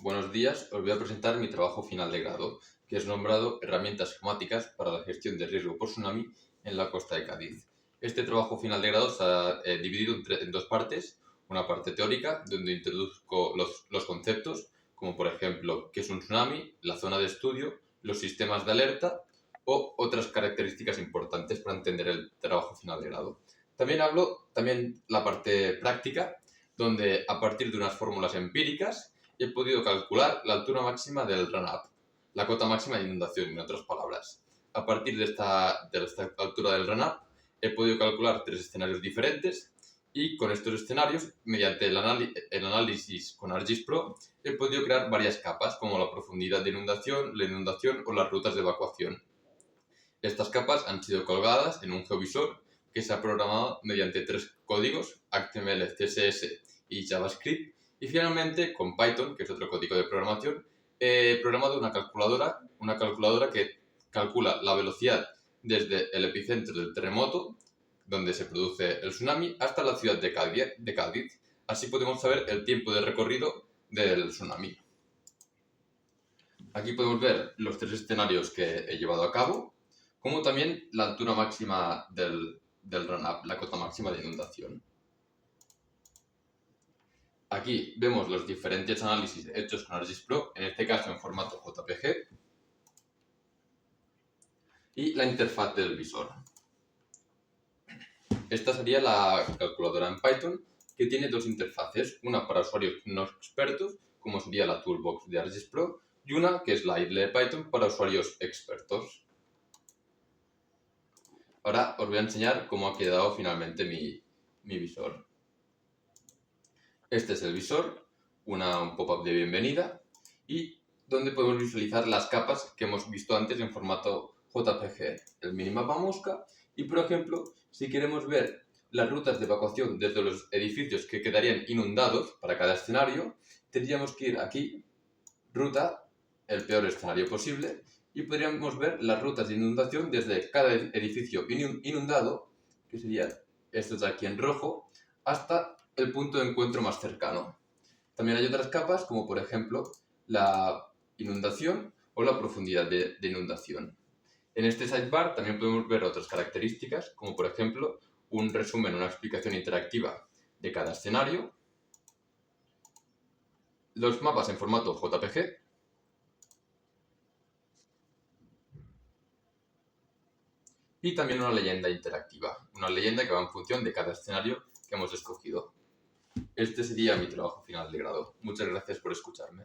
Buenos días, os voy a presentar mi trabajo final de grado, que es nombrado Herramientas geomáticas para la gestión de riesgo por tsunami en la costa de Cádiz. Este trabajo final de grado está dividido en dos partes. Una parte teórica, donde introduzco los conceptos, como por ejemplo qué es un tsunami, la zona de estudio, los sistemas de alerta o otras características importantes para entender el trabajo final de grado. También hablo la parte práctica, donde a partir de unas fórmulas empíricas he podido calcular la altura máxima del run-up, la cota máxima de inundación, en otras palabras. A partir de esta altura del run-up, he podido calcular 3 escenarios diferentes y con estos escenarios, mediante el análisis con ArcGIS Pro, he podido crear varias capas, como la profundidad de inundación, la inundación o las rutas de evacuación. Estas capas han sido colgadas en un geovisor que se ha programado mediante 3 códigos, HTML, CSS y JavaScript. Y finalmente, con Python, que es otro código de programación, he programado una calculadora que calcula la velocidad desde el epicentro del terremoto, donde se produce el tsunami, hasta la ciudad de Cádiz. Así podemos saber el tiempo de recorrido del tsunami. Aquí podemos ver los 3 escenarios que he llevado a cabo, como también la altura máxima del run-up, la cota máxima de inundación. Aquí vemos los diferentes análisis hechos con ArcGIS Pro, en este caso en formato JPG, y la interfaz del visor. Esta sería la calculadora en Python, que tiene 2 interfaces, una para usuarios no expertos, como sería la toolbox de ArcGIS Pro, y una que es la IDLE de Python para usuarios expertos. Ahora os voy a enseñar cómo ha quedado finalmente mi visor. Este es el visor, un pop-up de bienvenida y donde podemos visualizar las capas que hemos visto antes en formato JPG, el minimapa mosca y, por ejemplo, si queremos ver las rutas de evacuación desde los edificios que quedarían inundados para cada escenario, tendríamos que ir aquí, ruta, el peor escenario posible, y podríamos ver las rutas de inundación desde cada edificio inundado, que serían estos de aquí en rojo, hasta el punto de encuentro más cercano. También hay otras capas, como por ejemplo la inundación o la profundidad de inundación. En este sidebar también podemos ver otras características, como por ejemplo un resumen, una explicación interactiva de cada escenario, los mapas en formato JPG, y también una leyenda interactiva, una leyenda que va en función de cada escenario que hemos escogido. Este sería mi trabajo final de grado. Muchas gracias por escucharme.